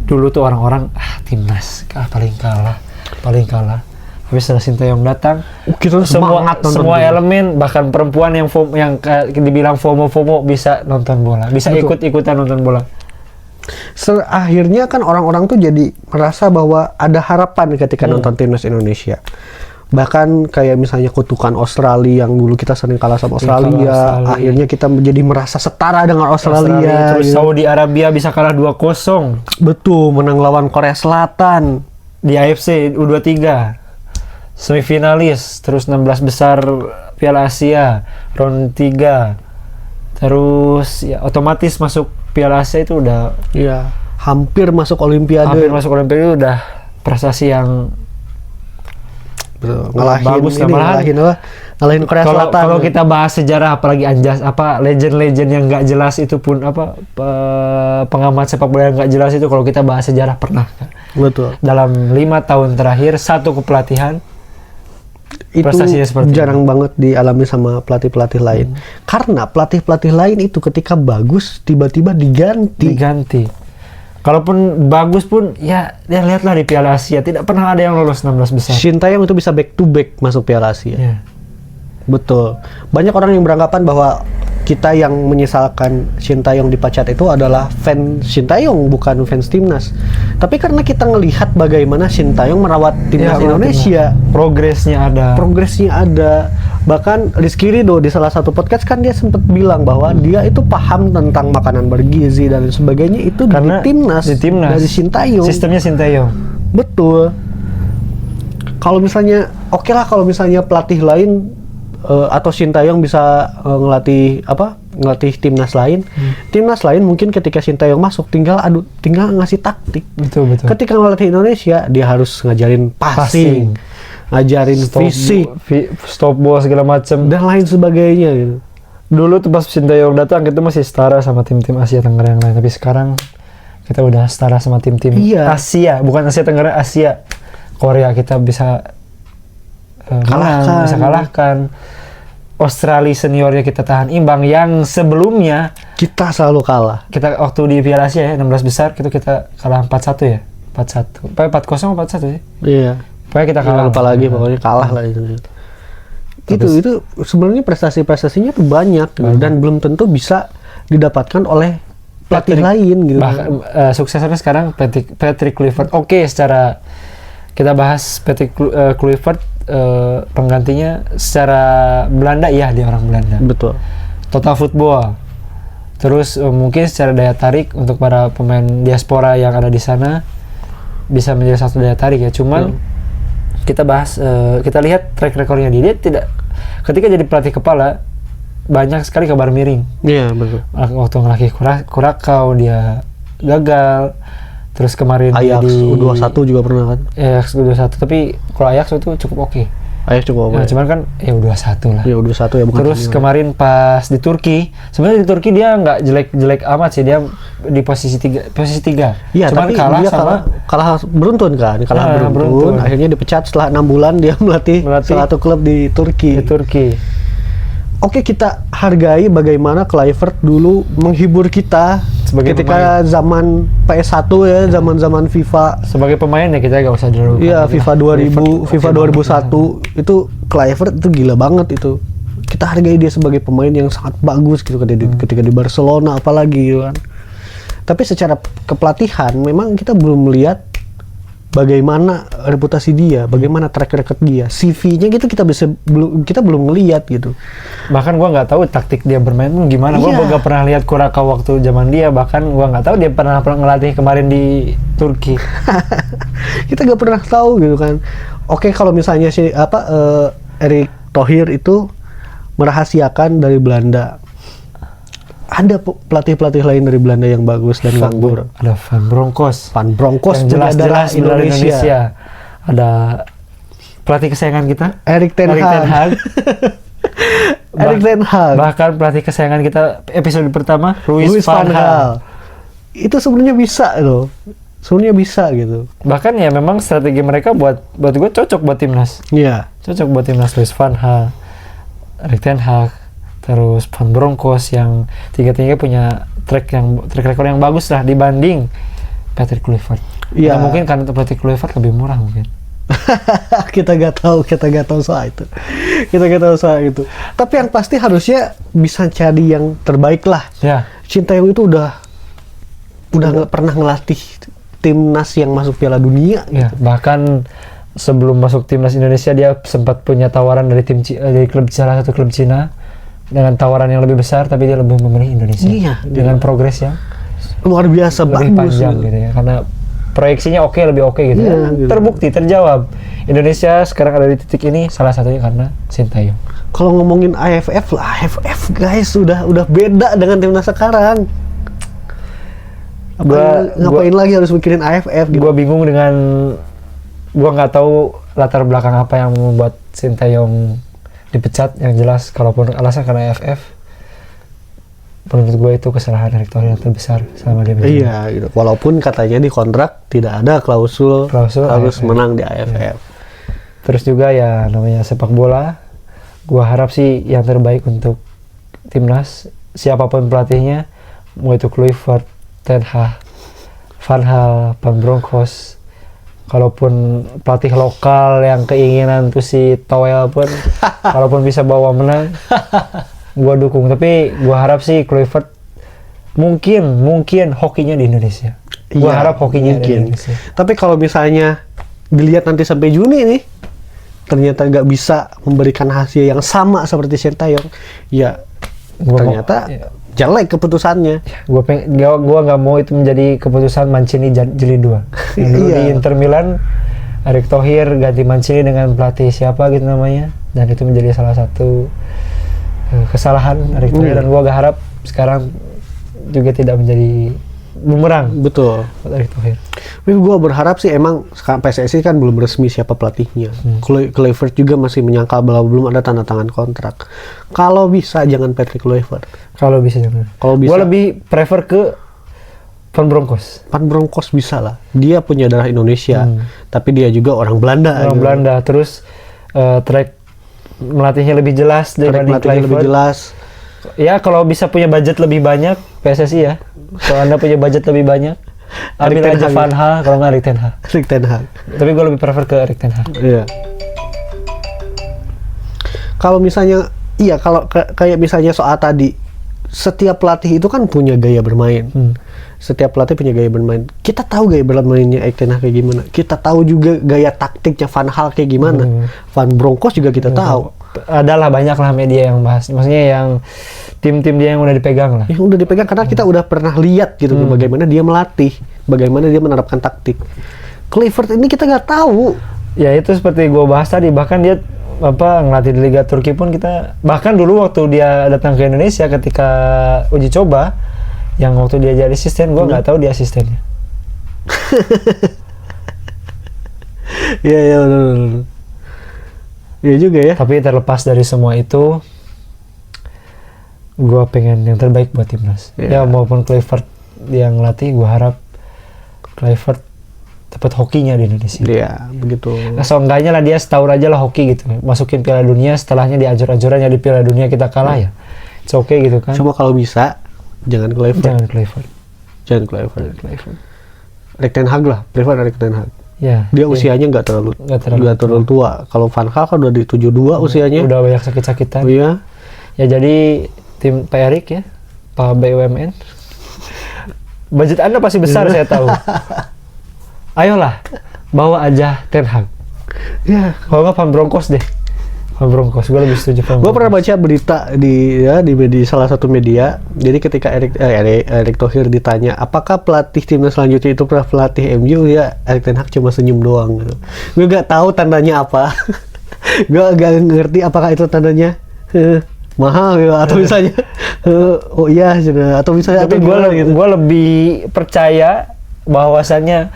dulu tuh orang-orang timnas paling kalah. Habis setelah Sintayong datang, kita semua elemen, bahkan perempuan yang dibilang FOMO bisa nonton bola, bisa ikut-ikutan nonton bola. Akhirnya kan orang-orang tuh jadi merasa bahwa ada harapan ketika nonton timnas Indonesia. Bahkan kayak misalnya kutukan Australia yang dulu kita sering kalah sama Australia, akhirnya kita menjadi merasa setara dengan Australia. Terus Saudi Arabia bisa kalah 2-0. Betul, menang lawan Korea Selatan di AFC U23. Semifinalis, terus 16 besar Piala Asia, round 3. Terus ya otomatis masuk Piala Asia itu udah hampir masuk Olimpiade. Itu udah prestasi yang ngalahin bagus lah, malahan ngalahin Korea Selatan. Kalau kita bahas sejarah apalagi anjas legend-legend yang nggak jelas itu pun pengamat sepak bola yang nggak jelas itu, kalau kita bahas sejarah pernah. Betul. Dalam 5 tahun terakhir satu kepelatihan Itu prestasinya seperti jarang banget dialami sama pelatih-pelatih lain. Karena pelatih-pelatih lain itu ketika bagus tiba-tiba diganti. Kalaupun bagus pun ya lihatlah di Piala Asia tidak pernah ada yang lolos 16 besar. Shin Tae-yong itu bisa back to back masuk Piala Asia. Ya. Betul. Banyak orang yang beranggapan bahwa kita yang menyesalkan Shin Tae-yong dipecat itu adalah fans Shin Tae-yong, bukan fans timnas. Tapi karena kita ngelihat bagaimana Shin Tae-yong merawat timnas Indonesia, progresnya ada. Bahkan Rizky Ridho di salah satu podcast kan dia sempat bilang bahwa dia itu paham tentang makanan bergizi dan sebagainya itu karena di timnas dari Shin Tae-yong. Sistemnya Shin Tae-yong. Betul. Kalau misalnya kalau misalnya pelatih lain atau Shin Tae-yong bisa ngelatih timnas lain. Timnas lain mungkin ketika Shin Tae-yong masuk tinggal ngasih taktik. Betul. Ketika ngelatih Indonesia dia harus ngajarin passing, ngajarin fisik, stop ball segala macam dan lain sebagainya gitu. Dulu tuh pas Shin Tae-yong datang kita masih setara sama tim-tim Asia Tenggara yang lain, tapi sekarang kita udah setara sama tim-tim Asia, bukan Asia Tenggara, Asia. Korea kita bisa kalahkan. Australia seniornya kita tahan imbang, yang sebelumnya kita selalu kalah. Kita waktu di Piala Asia ya 16 besar kita kalah 4-1 ya. 4-1. 4-0 4-1 sih. Iya. Pokoknya kita kalah. Lupa lagi pokoknya kalah lah itu. Itu sebenarnya prestasinya tuh banyak. Gitu. Dan belum tentu bisa didapatkan oleh pelatih lain gitu. Suksesnya sekarang Patrick Kluivert. Oke, secara kita bahas Patrick Kluivert, penggantinya secara Belanda, iya dia orang Belanda. Betul. Total football. Terus mungkin secara daya tarik untuk para pemain diaspora yang ada di sana bisa menjadi satu daya tarik ya. Cuman kita bahas, kita lihat track recordnya dia tidak, ketika jadi pelatih kepala banyak sekali kabar miring. Iya betul. Waktu ngelatih Kurakau dia gagal. Terus kemarin Ajax U21 juga pernah kan? Ajax U21, tapi kalau Ajax itu cukup oke. Ajax cukup oke. Nah, cuman kan U21 lah. Ya U21 ya bukan. Terus kemarin pas di Turki, sebenarnya di Turki dia nggak jelek-jelek amat sih, dia di posisi 3. Iya, cuman tapi kalah dia sama kalah beruntun kan? Beruntun. Akhirnya dipecat setelah 6 bulan dia melatih salah satu klub di Turki. Oke, kita hargai bagaimana Kluivert dulu menghibur kita sebagai ketika pemain. Zaman PS1 ya, zaman-zaman FIFA. Sebagai pemain ya kita gak usah dulu. Iya, FIFA 2000, FIFA 2001 itu Kluivert itu gila banget itu. Kita hargai dia sebagai pemain yang sangat bagus gitu ketika di Barcelona apalagi gitu kan. Tapi secara kepelatihan memang kita belum melihat bagaimana reputasi dia, bagaimana track record dia, CV-nya gitu kita belum ngelihat gitu. Bahkan gua nggak tahu taktik dia bermain gimana. Gua nggak pernah lihat Kurakau waktu zaman dia. Bahkan gua nggak tahu dia pernah ngelatih kemarin di Turki. Kita nggak pernah tahu gitu kan. Oke, kalau misalnya Erick Thohir itu merahasiakan dari Belanda. Ada pelatih-pelatih lain dari Belanda yang bagus dan nganggur. Ada Van Bronckhorst yang jelas-jelas Indonesia. Ada pelatih kesayangan kita Erik ten Hag. Erik ten Hag. Bahkan pelatih kesayangan kita episode pertama Louis van Gaal. Itu sebenarnya bisa loh. Sebenarnya bisa gitu. Bahkan ya memang strategi mereka buat gue cocok buat timnas. Iya. Cocok buat timnas. Louis van Gaal, Erik ten Hag, terus Van Bronckhorst, yang tiga-tiganya punya track record yang bagus lah dibanding Patrick Kluivert. Iya. Mungkin karena Patrick Kluivert lebih murah mungkin. kita nggak tahu soal itu. Tapi yang pasti harusnya bisa cari yang terbaik lah. Ya. Shin Tae-yong itu udah nggak pernah ngelatih timnas yang masuk Piala Dunia. Ya. Gitu. Bahkan sebelum masuk timnas Indonesia dia sempat punya tawaran dari salah satu klub Cina dengan tawaran yang lebih besar, tapi dia lebih memilih Indonesia. Iya, dengan progres yang luar biasa lebih bagus panjang gitu ya, karena proyeksinya lebih oke gitu. Iya, gitu. Terbukti, terjawab. Indonesia sekarang ada di titik ini salah satunya karena Shin Tae-yong. Kalau ngomongin AFF guys udah beda dengan timnas sekarang. Ngapain lagi harus mikirin AFF gitu. Gua bingung dengan, gua nggak tahu latar belakang apa yang membuat Sintayong dipecat. Yang jelas kalaupun alasan karena AFF, menurut gue itu kesalahan Erick Thohir yang terbesar selama dia menjabat. Iya, gitu. Walaupun katanya di kontrak tidak ada klausul harus AFF. menang di AFF. Terus juga ya namanya sepak bola, gue harap sih yang terbaik untuk timnas, siapapun pelatihnya, mau itu Kluivert, Ten Hag, Van Gaal, Van Bronckhorst, kalaupun pelatih lokal yang keinginan tuh si Toel pun kalaupun bisa bawa menang, gua dukung. Tapi gua harap sih Kluivert mungkin hokinya di Indonesia. Gua harap hokinya di Indonesia. Tapi kalau misalnya dilihat nanti sampai Juni nih, ternyata nggak bisa memberikan hasil yang sama seperti Sintayong, ya ternyata jelek keputusannya. Gua nggak mau itu menjadi keputusan Mancini jilid 2. Yang dulu di Inter Milan, Erick Thohir ganti Mancini dengan pelatih siapa gitu namanya, dan itu menjadi salah satu kesalahan Erick Thohir. Dan gua gak harap sekarang juga tidak menjadi bumerang. Betul. Buat Erick Thohir. Tapi gue berharap sih, emang PSSI kan belum resmi siapa pelatihnya. Kluivert juga masih menyangkal bahwa belum ada tanda tangan kontrak. Kalau bisa jangan Patrick Kluivert. Kalau bisa jangan. Kalau bisa. Gue lebih prefer ke Van Bronckhorst. Van Bronckhorst bisa lah. Dia punya darah Indonesia, tapi dia juga orang Belanda. Orang Belanda. Terus track melatihnya lebih jelas daripada Melatihnya lebih jelas. Ya kalau bisa punya budget lebih banyak PSSI ya. Kalau Anda punya budget lebih banyak, ambil aja Van Gaal, kalau nggak Erik ten Hag. Erik ten Hag. Tapi gue lebih prefer ke Erik ten Hag. Iya. Kalau misalnya, kalau kayak misalnya soal tadi, setiap pelatih itu kan punya gaya bermain. Setiap pelatih punya gaya bermain. Kita tahu gaya bermainnya Erik ten Hag kayak gimana. Kita tahu juga gaya taktiknya Van Gaal kayak gimana. Van Bronckhorst juga kita tahu. Adalah banyak lah media yang bahas. Maksudnya yang tim-tim dia yang udah dipegang lah. Yang udah dipegang karena kita udah pernah lihat gitu bagaimana dia melatih, bagaimana dia menerapkan taktik. Kluivert ini kita nggak tahu. Ya itu seperti gue bahas tadi, bahkan dia ngelatih di Liga Turki pun kita, bahkan dulu waktu dia datang ke Indonesia ketika uji coba, yang waktu dia jadi asisten, gue nggak tahu dia asistennya. Iya benar. Iya juga ya. Tapi terlepas dari semua itu, gue pengen yang terbaik buat timnas. Ya maupun Kluivert yang ngelatih, gue harap Kluivert dapat hokinya di Indonesia. Iya, begitu. Nah, seenggaknya lah dia setahun aja lah hoki gitu. Masukin Piala Dunia, setelahnya diajur-ajurannya di Piala Dunia kita kalah ya. It's okay gitu kan. Cuma kalau bisa, jangan Kluivert. Jangan Kluivert. Erik ten Hag lah, prefer Erik ten Hag. Ya, dia usianya nggak terlalu tua. Kalau Van Gaal kan udah di 72 usianya. Udah banyak sakit-sakitan. Iya. Ya jadi tim Pak Erik ya, Pak BUMN. Budget Anda pasti besar saya tahu. Ayolah, bawa aja Ten Hag. Ya. Kalau nggak Van Bronckhorst deh. Van Bronckhorst, gue lebih setuju Van Bronckhorst. Gue pernah baca berita di salah satu media. Jadi ketika Erick Thohir ditanya apakah pelatih timnas selanjutnya itu pernah pelatih MU, ya Erik ten Hag cuma senyum doang gitu. Gue nggak tahu tandanya apa. Gue nggak ngerti apakah itu tandanya mahal gitu, atau misalnya oh iya atau misalnya. Tapi gue lebih percaya bahwasannya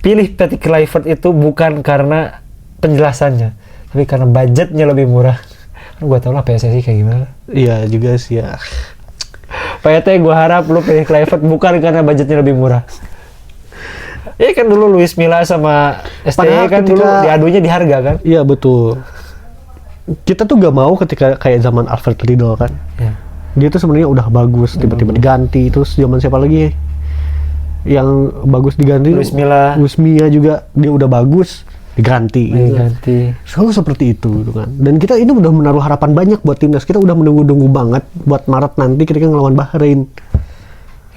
pilih Patrick Kluivert itu bukan karena penjelasannya, tapi karena budgetnya lebih murah. Gue tau lah PSSI kayak gimana. Iya juga sih ya. PT gue harap lu pilih Kluivert bukan karena budgetnya lebih murah. Iya kan dulu Luis Milla sama STY kan dulu diadunya di harga kan. Iya betul. Kita tuh gak mau ketika kayak zaman Alfred Riedel kan. Ya. Dia tuh sebenarnya udah bagus, tiba-tiba diganti. Terus zaman siapa lagi yang bagus diganti? Luis Milla juga dia udah bagus diganti. Selalu seperti itu gitu kan. Dan kita ini udah menaruh harapan banyak buat timnas. Kita udah menunggu-nunggu banget buat Maret nanti ketika ngelawan Bahrain.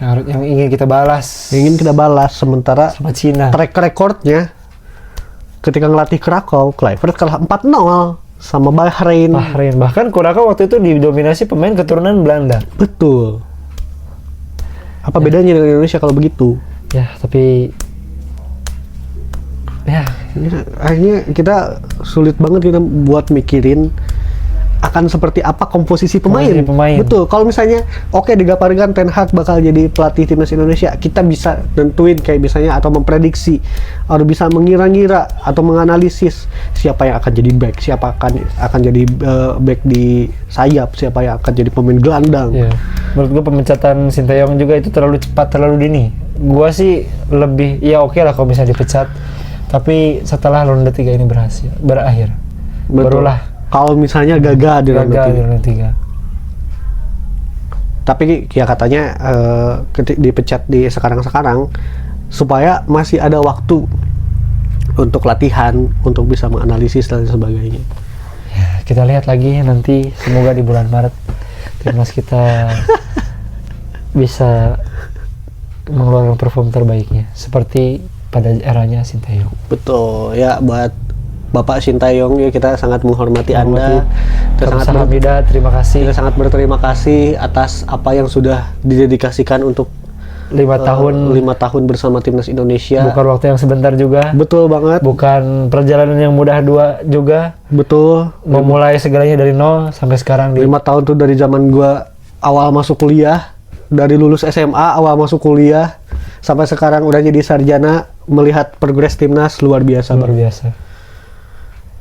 Yang ingin kita balas. Sementara sama Cina. Track recordnya ketika ngelatih Krakow, Kluivert kalah 4-0 sama Bahrain. Bahkan Krakow waktu itu didominasi pemain keturunan Belanda. Betul. Apa bedanya dengan Indonesia kalau begitu? Ya, tapi akhirnya kita sulit banget kita buat mikirin akan seperti apa komposisi pemain. Komposisi pemain. Betul. Kalau misalnya oke digambarkan Ten Hag bakal jadi pelatih timnas Indonesia, kita bisa nentuin kayak misalnya atau memprediksi atau bisa mengira-ngira atau menganalisis siapa yang akan jadi back, siapa akan jadi back di sayap, siapa yang akan jadi pemain gelandang. Iya. Menurut gua pemecatan Sintayong juga itu terlalu cepat, terlalu dini. Gua sih lebih ya oke lah kalau misalnya dipecat. Tapi setelah ronde 3 ini berakhir. Betul. Barulah Kalau misalnya gagal di ronde gagal di 3. ronde 3. Tapi ya katanya dipecat di sekarang-sekarang supaya masih ada waktu untuk latihan, untuk bisa menganalisis dan sebagainya. Ya, kita lihat lagi nanti, semoga di bulan Maret timnas kita bisa mengeluarkan perform terbaiknya seperti pada eranya Sintayong. Betul ya, buat Bapak Sintayong ya, kita sangat menghormati Anda. Hamida, terima kasih. Kita sangat berterima kasih atas apa yang sudah didedikasikan untuk 5 tahun bersama timnas Indonesia. Bukan waktu yang sebentar juga. Betul banget. Bukan perjalanan yang mudah juga. Betul. Memulai segalanya dari nol sampai sekarang 5 tahun tuh dari zaman gua awal masuk kuliah, dari lulus SMA awal masuk kuliah sampai sekarang udah jadi sarjana, melihat progres timnas luar biasa. Luar biasa.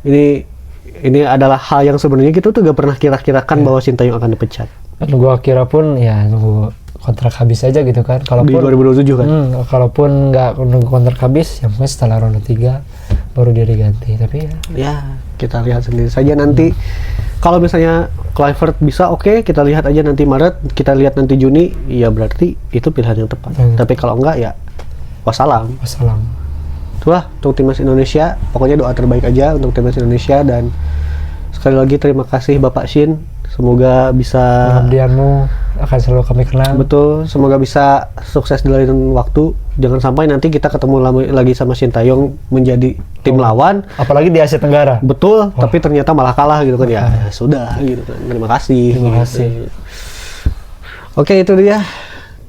Ini adalah hal yang sebenarnya kita tuh gak pernah kira-kirakan bahwa Sintayong akan dipecat. Dan gua kira pun ya nunggu kontrak habis aja gitu kan. Di 2027 kan. Kalaupun nggak nunggu kontrak habis, ya mungkin setelah ronde 3 baru dia diganti. Tapi ya kita lihat sendiri saja nanti. Kalau misalnya Kluivert bisa, oke, kita lihat aja nanti Maret, kita lihat nanti Juni, ya berarti itu pilihan yang tepat. Tapi kalau enggak ya wassalam. Itulah untuk timnas Indonesia, pokoknya doa terbaik aja untuk timnas Indonesia. Dan sekali lagi terima kasih Bapak Shin, semoga bisa, pengabdianmu akan selalu kami kenang. betul, semoga bisa sukses di lain waktu. Jangan sampai nanti kita ketemu lagi sama Sintayong menjadi tim lawan, Apalagi di Asia Tenggara. betul, tapi ternyata malah kalah gitu kan. Ya sudah gitu kan, terima kasih. Oke, itu dia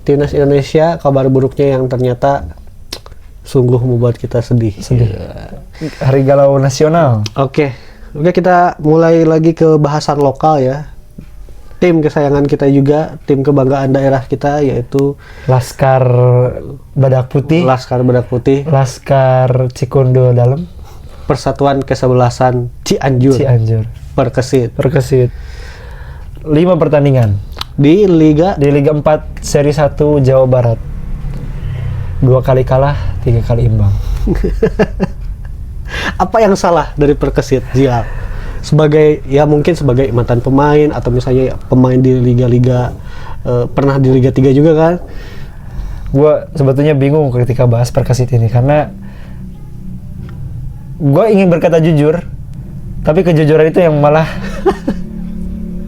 timnas Indonesia, kabar buruknya yang ternyata sungguh membuat kita sedih. Hari Galau Nasional. Oke, kita mulai lagi ke bahasan lokal ya. Tim kesayangan kita juga, tim kebanggaan daerah kita, yaitu Laskar Badak Putih. Laskar Badak Putih, Laskar Cikondo Dalam. Persatuan Kesebelasan Cianjur. Perkesit. 5 pertandingan Di Liga di Liga 4 Seri 1 Jawa Barat. 2 kali kalah, 3 kali imbang. Apa yang salah dari Perkesit, Zial? Sebagai, ya mungkin sebagai mantan pemain atau misalnya pemain di liga-liga, pernah di Liga 3 juga kan? Gue sebetulnya bingung ketika bahas Perkesit ini karena gue ingin berkata jujur, tapi kejujuran itu yang malah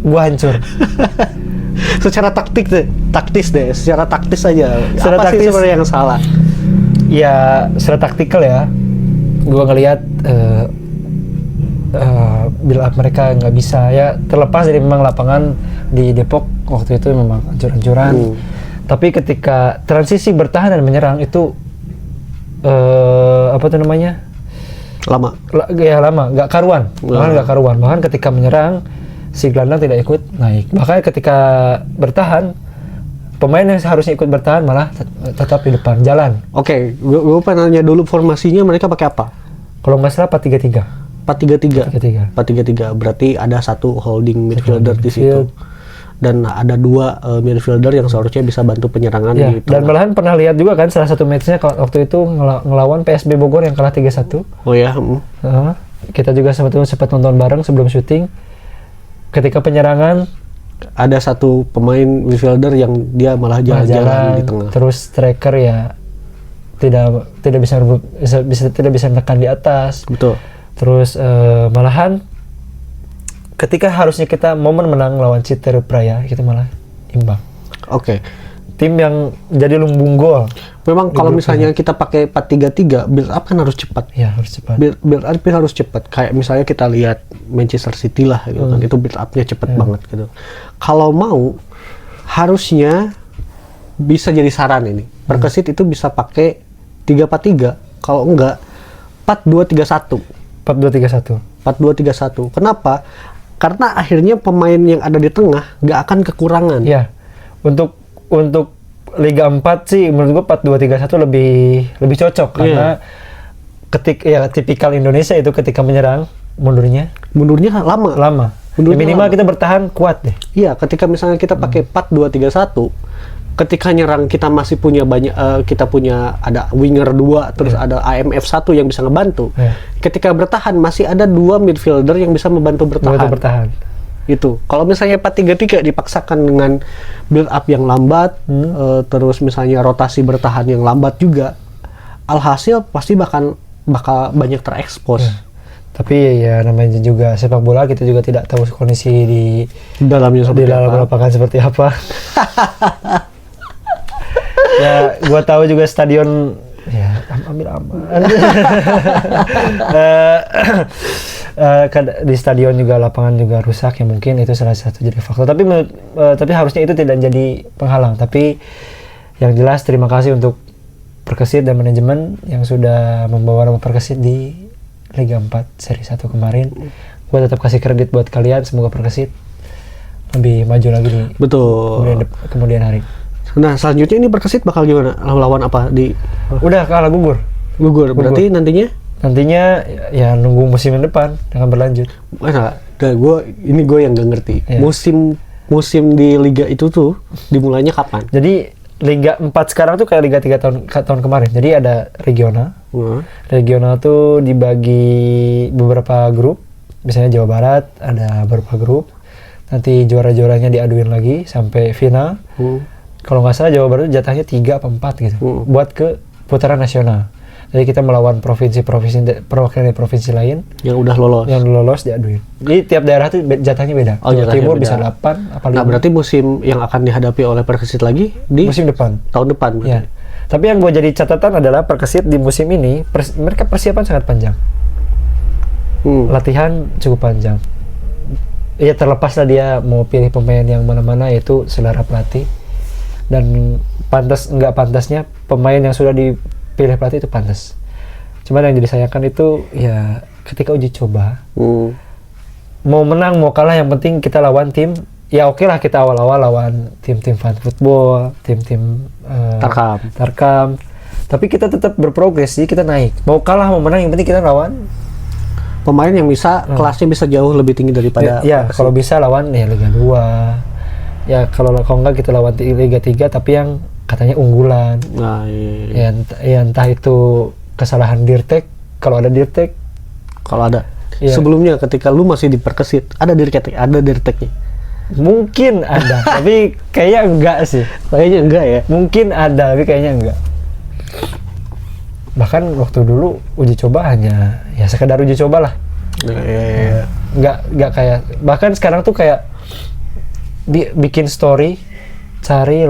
gue hancur. Secara secara taktis aja. Secara apa sih taktis sebenarnya yang salah? Ya, secara taktikal ya, gue ngelihat build up mereka nggak bisa ya, terlepas dari memang lapangan di Depok waktu itu memang hancur-hancuran. Tapi ketika transisi bertahan dan menyerang itu apa tuh namanya? Lama, nggak karuan. Bahkan ketika menyerang si gelandang tidak ikut naik. Bahkan ketika bertahan, pemain yang seharusnya ikut bertahan malah tetap di depan jalan. Oke, gue pengen nanya dulu, formasinya mereka pakai apa? Kalau nggak salah 4-3-3. 4-3-3. Berarti ada satu holding midfielder di situ. Dan ada 2 midfielder yang seharusnya bisa bantu penyerangan Ya, gitu. dan malahan pernah lihat juga kan salah satu matchnya waktu itu ngelawan PSB Bogor yang kalah 3-1. Oh ya. Kita juga sempat nonton bareng sebelum syuting. Ketika penyerangan Ada satu pemain midfielder yang dia malah jalan-jalan di tengah. Terus striker ya tidak bisa menekan di atas. Betul. Terus malahan ketika harusnya kita momen menang lawan Citer Praya, kita malah imbang. Oke. Tim yang jadi lumbung gol. Memang kalau misalnya kita pakai 4-3-3, build up kan harus cepat. Ya, harus cepat. Build up harus cepat. Kayak misalnya kita lihat Manchester City lah gitu kan, itu build up-nya cepat banget gitu. Kalau mau harusnya bisa jadi saran ini. Perkesit itu bisa pakai 3-4-3, kalau enggak 4-2-3-1. 4-2-3-1. 4-2-3-1. Kenapa? Karena akhirnya pemain yang ada di tengah nggak akan kekurangan. Ya, untuk Liga 4 sih menurut gua 4-2-3-1 lebih cocok karena tipikal Indonesia itu ketika menyerang mundurnya Lama. Ya, minimal kita bertahan kuat deh. Iya, ketika misalnya kita pakai 4-2-3-1, ketika nyerang kita masih punya banyak, kita punya ada winger 2, terus ada AMF 1 yang bisa ngebantu. Ketika bertahan masih ada 2 midfielder yang bisa membantu bertahan. Itu. Kalau misalnya 4-3-3 dipaksakan dengan build up yang lambat, terus misalnya rotasi bertahan yang lambat juga, alhasil pasti bakal banyak terekspos. Tapi ya namanya juga sepak bola, kita juga tidak tahu kondisi di dalam lapangan seperti apa. Ya, gua tahu juga stadion ya ambil aman. Di stadion juga lapangan juga rusak, ya mungkin itu salah satu jadi faktor. Tapi harusnya itu tidak jadi penghalang. Tapi yang jelas terima kasih untuk Perkesit dan manajemen yang sudah membawa nama Perkesit di Liga 4 Seri 1 kemarin. Gue tetap kasih kredit buat kalian, semoga Perkesit lebih maju lagi nih. Betul. Kemudian hari. Nah, selanjutnya ini Perkesit bakal gimana? Lawan apa di? Udah kalah gugur. Berarti nantinya ya nunggu musim depan akan berlanjut. Gue yang gak ngerti. Musim di liga itu tuh dimulainya kapan? Jadi Liga 4 sekarang tuh kayak Liga 3 tahun kemarin. Jadi ada regional. Regional tuh dibagi beberapa grup. Misalnya Jawa Barat ada beberapa grup. Nanti juara-juaranya diaduin lagi sampai final. Kalau nggak salah Jawa Barat jatahnya 3 atau 4 gitu. Buat ke putaran nasional. Jadi kita melawan perwakilan provinsi lain yang udah lolos diaduin. Jadi tiap daerah tuh jatahnya beda. Jawa Timur bisa 8 apa 5. Nah, berarti musim yang akan dihadapi oleh Perkesit lagi di musim depan. Tahun depan berarti. Ya. Tapi yang gue jadi catatan adalah Perkesit di musim ini mereka persiapan sangat panjang. Latihan cukup panjang. Ya terlepaslah dia mau pilih pemain yang mana-mana, yaitu selera pelatih. Dan nggak pantasnya pemain yang sudah dipilih pelatih itu pantas. Cuman yang disayangkan itu ya ketika uji coba, mau menang mau kalah yang penting kita lawan tim. Ya oke lah kita awal-awal lawan tim-tim fan football, tim-tim Tarkam. Tapi kita tetap berprogres, jadi kita naik. Mau kalah mau menang yang penting kita lawan pemain yang bisa kelasnya bisa jauh lebih tinggi daripada ya kalau bisa lawan ya Liga 2. Ya kalau enggak kita lawan Liga 3 tapi yang katanya unggulan. Nah, iya. Ya entah itu kesalahan Dirtek, kalau ada Dirtek. Kalau ada. Iya. Sebelumnya ketika lu masih di Perkesit, ada Dirteknya. Mungkin ada, tapi kayaknya enggak sih. Kayaknya enggak ya. Mungkin ada, tapi kayaknya enggak. Bahkan waktu dulu uji coba hanya ya sekedar uji coba lah. Iya. Enggak kayak, bahkan sekarang tuh kayak bikin story cari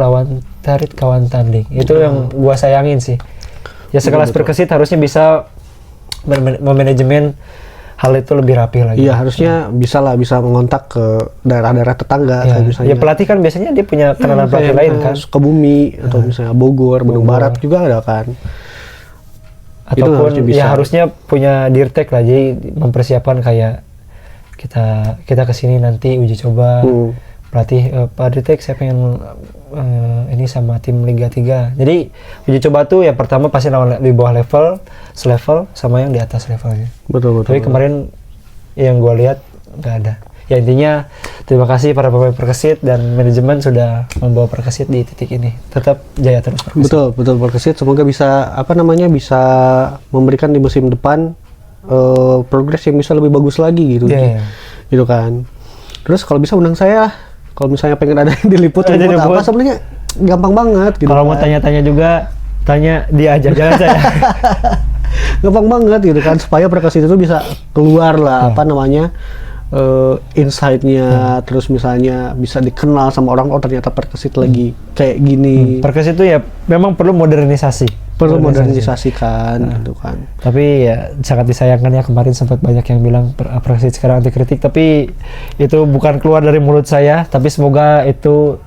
kawan tanding. Itu yang gua sayangin sih. Ya sekelas Perkesit harusnya bisa memanajemen hal itu lebih rapi lagi. Iya, harusnya bisa mengontak ke daerah-daerah tetangga ya. kayak misalnya. Ya pelatih kan biasanya dia punya kenalan pelatih lain kan. Sukabumi atau misalnya Bogor, Bandung Barat juga ada kan. Ataupun ya harusnya punya Dirtek lah, jadi mempersiapkan kayak kita kesini nanti uji coba. Pelatih Pak Dirtek saya pengen ini sama tim Liga 3. Jadi uji coba tuh yang pertama pasti lawan di bawah selevel sama yang di atas levelnya. Betul. Tapi kemarin yang gue lihat nggak ada. Ya intinya terima kasih para pemain Perkesit dan manajemen sudah membawa Perkesit di titik ini. Tetap jaya terus Perkesit. Betul Perkesit. Semoga bisa bisa memberikan di musim depan progres yang bisa lebih bagus lagi gitu. Gitu kan. Terus kalau bisa undang saya. Kalau misalnya pengen ada yang diliput apa sebenarnya gampang banget gitu. Kalau mau tanya-tanya juga tanya dia aja, jangan saya. Gampang banget gitu kan, supaya Perkesit itu bisa keluar lah insight-nya, terus misalnya bisa dikenal sama orang, ternyata Perkesit lagi kayak gini. Perkesit itu ya memang perlu modernisasi. Modernisasikan gitu kan. Tapi ya sangat disayangkan ya, kemarin sempat banyak yang bilang Perkesit sekarang anti kritik, tapi itu bukan keluar dari mulut saya, tapi semoga itu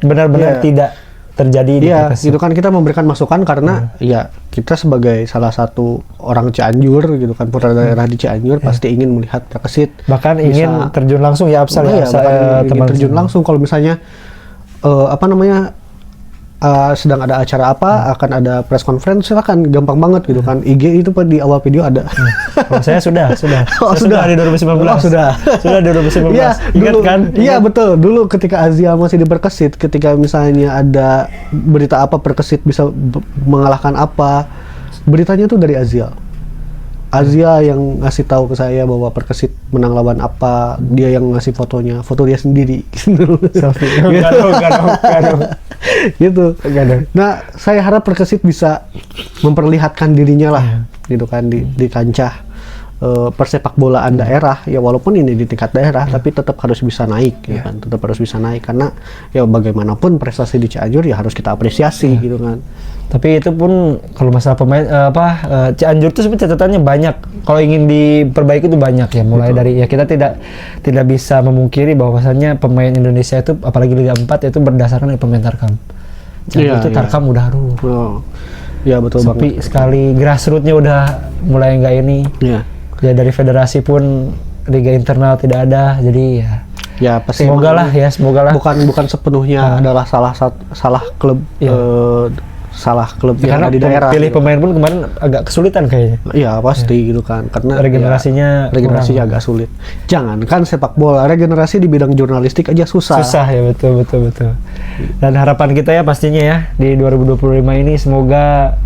benar-benar tidak terjadi di Iya, Perkesit. gitu kan kita memberikan masukan karena ya kita sebagai salah satu orang Cianjur gitu kan, putra daerah di Cianjur pasti ingin melihat Perkesit. Bahkan ingin terjun langsung ya Absal Iya, ya, Absal, bahkan ingin teman terjun langsung kalau misalnya sedang ada acara apa, akan ada press conference, silakan, gampang banget gitu kan. IG itu di awal video ada. Kalau saya sudah. Oh, Saya sudah. di 2019. Oh, sudah. Sudah di 2019. Iya, Ingat dulu, kan? Iya, Ingat? betul. Dulu ketika Azia masih di Perkesit, ketika misalnya ada berita apa Perkesit bisa mengalahkan apa, beritanya tuh dari Azia. Azia yang ngasih tahu ke saya bahwa Perkesit menang lawan apa, dia yang ngasih fotonya, foto dia sendiri. Selfie. Enggak dong. Gitu. Enggak dong. Nah, saya harap Perkesit bisa memperlihatkan dirinya lah, gitu kan, di kancah persepak bolaan daerah, ya walaupun ini di tingkat daerah, tapi tetap harus bisa naik, gitu kan, tetap harus bisa naik karena ya bagaimanapun prestasi di Cianjur ya harus kita apresiasi, gitu kan. Tapi itu pun kalau masalah pemain Cianjur tuh sebenarnya catatannya banyak. Kalau ingin diperbaiki itu banyak ya. Mulai dari ya kita tidak bisa memungkiri bahwasannya pemain Indonesia itu apalagi Liga 4 itu berdasarkan dari pemain Tarkam. Cianjur itu Tarkam udah Oh. Ya betul sepi banget. sekali, grassroots-nya udah mulai enggak ini. Iya. Ya dari federasi pun liga internal tidak ada. Jadi ya Ya pasti semoga emang lah. bukan sepenuhnya adalah salah klub salah klub yang Karena ada di daerah. pilih gitu. pemain pun kemarin agak kesulitan kayaknya. Iya pasti gitu kan, karena Regenerasinya regenerasinya agak sulit. Jangankan sepak bola, regenerasi di bidang jurnalistik aja susah. Susah ya, betul. Dan harapan kita ya pastinya ya di 2025 ini semoga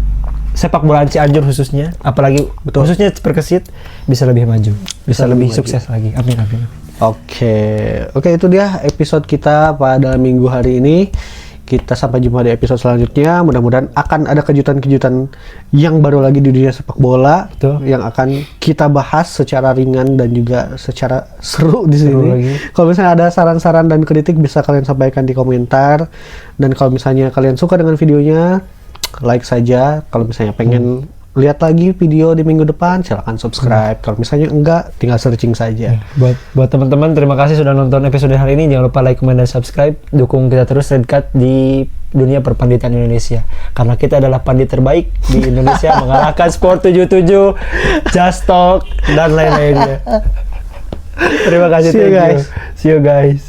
sepak bola Cianjur khususnya, apalagi khususnya Perkesit bisa lebih maju, bisa lebih sukses lagi. Amin. Oke, itu dia episode kita pada minggu hari ini. Kita sampai jumpa di episode selanjutnya. Mudah-mudahan akan ada kejutan-kejutan yang baru lagi di dunia sepak bola. Betul. Yang akan kita bahas secara ringan dan juga secara seru di Seru sini. lagi. Kalau misalnya ada saran-saran dan kritik bisa kalian sampaikan di komentar. Dan kalau misalnya kalian suka dengan videonya, like saja. Kalau misalnya pengen lihat lagi video di minggu depan, silakan subscribe. Kalau misalnya enggak, tinggal searching saja. Buat teman-teman, terima kasih sudah nonton episode hari ini. Jangan lupa like, comment, dan subscribe. Dukung kita terus Redcut di dunia perpanditan Indonesia. Karena kita adalah pandit terbaik di Indonesia, mengalahkan Sport 77, Just Talk, dan lain-lainnya. Terima kasih. See you guys. See you guys.